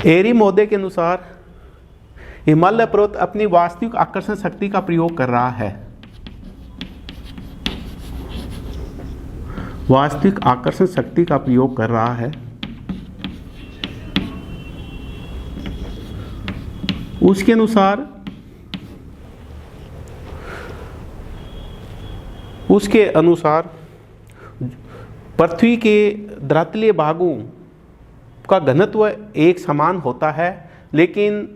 एरी महोदय के अनुसार हिमालय पर्वत अपनी वास्तविक आकर्षण शक्ति का प्रयोग कर रहा है। वास्तविक आकर्षण शक्ति का प्रयोग कर रहा है। उसके अनुसार पृथ्वी के धरातलीय भागों का घनत्व एक समान होता है, लेकिन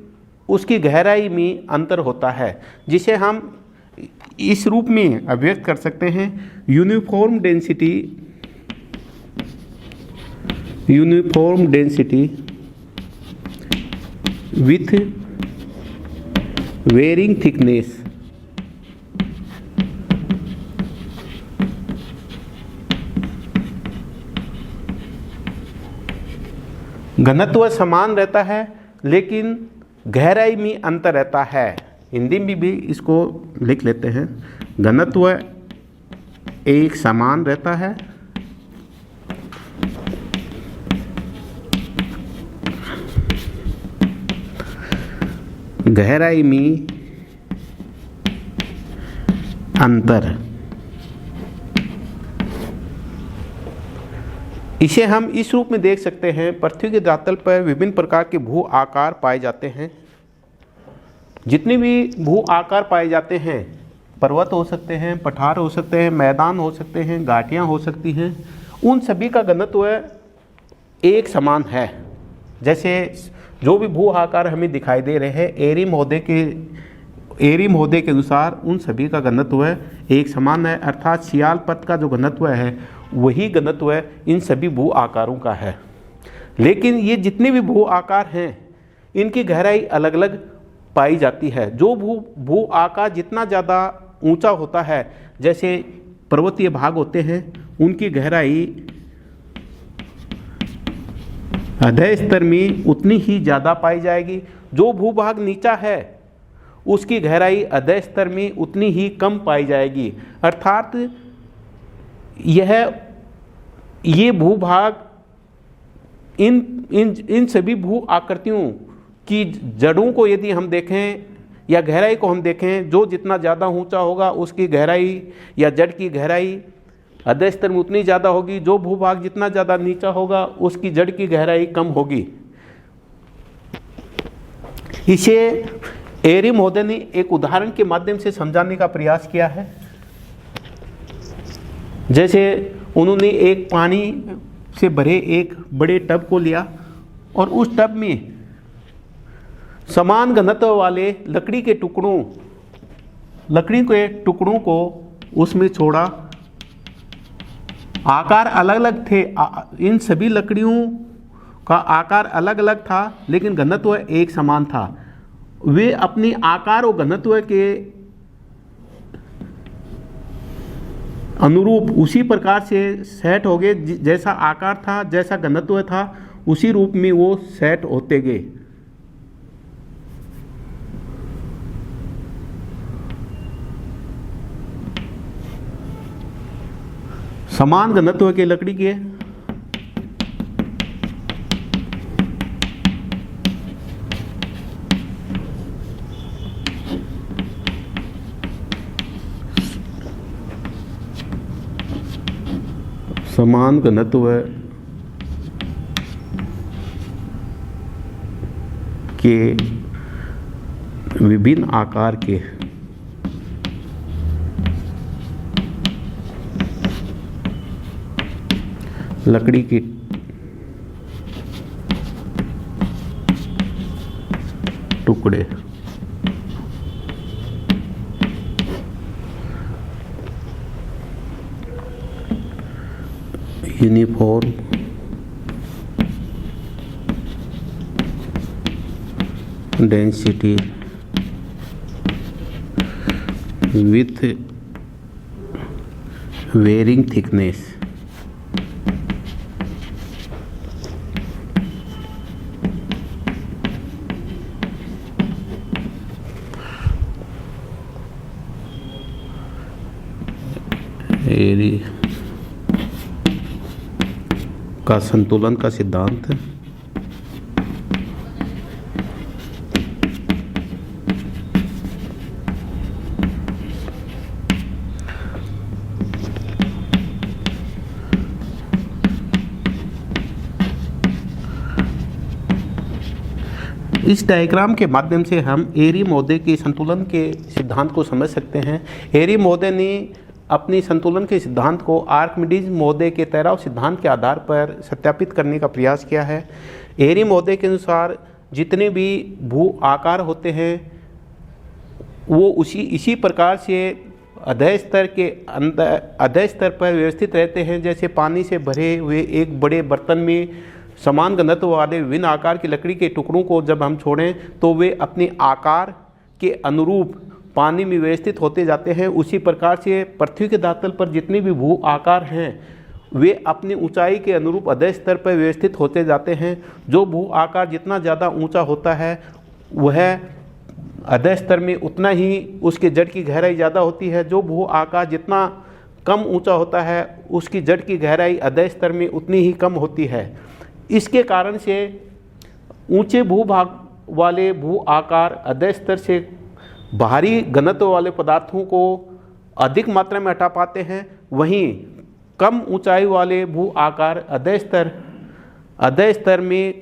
उसकी गहराई में अंतर होता है, जिसे हम इस रूप में अभिव्यक्त कर सकते हैं। Uniform density with varying thickness. घनत्व समान रहता है लेकिन गहराई में अंतर रहता है। हिंदी में भी इसको लिख लेते हैं। घनत्व एक समान रहता है गहराई में अंतर। इसे हम इस रूप में देख सकते हैं। पृथ्वी के धरातल पर विभिन्न प्रकार के भू आकार पाए जाते हैं। जितने भी भू आकार पाए जाते हैं, पर्वत हो सकते हैं, पठार हो सकते हैं, मैदान हो सकते हैं, घाटियाँ हो सकती हैं, उन सभी का घनत्व एक समान है। जैसे जो भी भू आकार हमें दिखाई दे रहे हैं, एरी महोदय के अनुसार उन सभी का घनत्व एक समान है। अर्थात सियाल पथ का जो घनत्व है वही घनत्व इन सभी भू आकारों का है। लेकिन ये जितने भी भू आकार हैं इनकी गहराई अलग अलग पाई जाती है। जो भू आकार जितना ज़्यादा ऊंचा होता है, जैसे पर्वतीय भाग होते हैं, उनकी गहराई हृदय स्तर में उतनी ही ज़्यादा पाई जाएगी। जो भूभाग नीचा है उसकी गहराई हृदय स्तर में उतनी ही कम पाई जाएगी। अर्थात ये भूभाग इन सभी भू आकृतियों की जड़ों को यदि हम देखें या गहराई को हम देखें, जो जितना ज़्यादा ऊंचा होगा उसकी गहराई या जड़ की गहराई हृदय स्तर में उतनी ज़्यादा होगी। जो भूभाग जितना ज़्यादा नीचा होगा उसकी जड़ की गहराई कम होगी। इसे एरी महोदय ने एक उदाहरण के माध्यम से समझाने का प्रयास किया है। जैसे उन्होंने एक पानी से भरे एक बड़े टब को लिया और उस टब में समान घनत्व वाले लकड़ी के टुकड़ों को उसमें छोड़ा। आकार अलग अलग थे, इन सभी लकड़ियों का आकार अलग अलग था, लेकिन घनत्व एक समान था। वे अपनी आकार और घनत्व के अनुरूप उसी प्रकार से सेट हो गए। जैसा आकार था, जैसा घनत्व था, उसी रूप में वो सेट होते गए। समान घनत्व के लकड़ी के समान घनत्व के विभिन्न आकार के लकड़ी के टुकड़े uniform density with varying thickness. एरी का संतुलन का सिद्धांत इस डायग्राम के माध्यम से हम एरी महोदय के संतुलन के सिद्धांत को समझ सकते हैं। एरी महोदय ने अपनी संतुलन के सिद्धांत को आर्किमिडीज महोदय के तैराव सिद्धांत के आधार पर सत्यापित करने का प्रयास किया है। एरी महोदय के अनुसार जितने भी भू आकार होते हैं वो इसी प्रकार से अधः स्तर के अंदर अधः स्तर पर व्यवस्थित रहते हैं। जैसे पानी से भरे हुए एक बड़े बर्तन में समान घनत्व वाले विभिन्न आकार की लकड़ी के टुकड़ों को जब हम छोड़ें तो वे अपने आकार के अनुरूप पानी में व्यवस्थित होते जाते हैं। उसी प्रकार से पृथ्वी के धरातल पर जितने भी भू आकार हैं वे अपनी ऊंचाई के अनुरूप अधः स्तर पर व्यवस्थित होते जाते हैं। जो भू आकार जितना ज़्यादा ऊंचा होता है वह अधः स्तर में उतना ही उसके जड़ की गहराई ज़्यादा होती है। जो भू आकार जितना कम ऊंचा होता है उसकी जड़ की गहराई अधः स्तर में उतनी ही कम होती है। इसके कारण से ऊंचे भूभाग वाले भू आकार अधः स्तर से बाहरी घनत्व वाले पदार्थों को अधिक मात्रा में हटा पाते हैं। वहीं कम ऊंचाई वाले भू आकार अधः स्तर में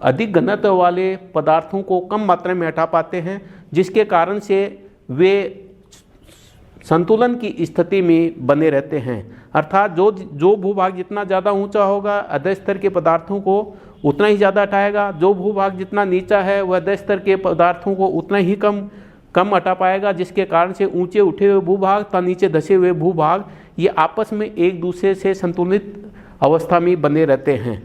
अधिक घनत्व वाले पदार्थों को कम मात्रा में हटा पाते हैं, जिसके कारण से वे संतुलन की स्थिति में बने रहते हैं। अर्थात जो भूभाग जितना ज़्यादा ऊंचा होगा अधः स्तर के पदार्थों को उतना ही ज़्यादा हटाएगा। जो भूभाग जितना नीचा है वह अधः स्तर के पदार्थों को उतना ही कम हटा पाएगा, जिसके कारण से ऊंचे उठे हुए भूभाग तथा नीचे धसे हुए भूभाग ये आपस में एक दूसरे से संतुलित अवस्था में बने रहते हैं।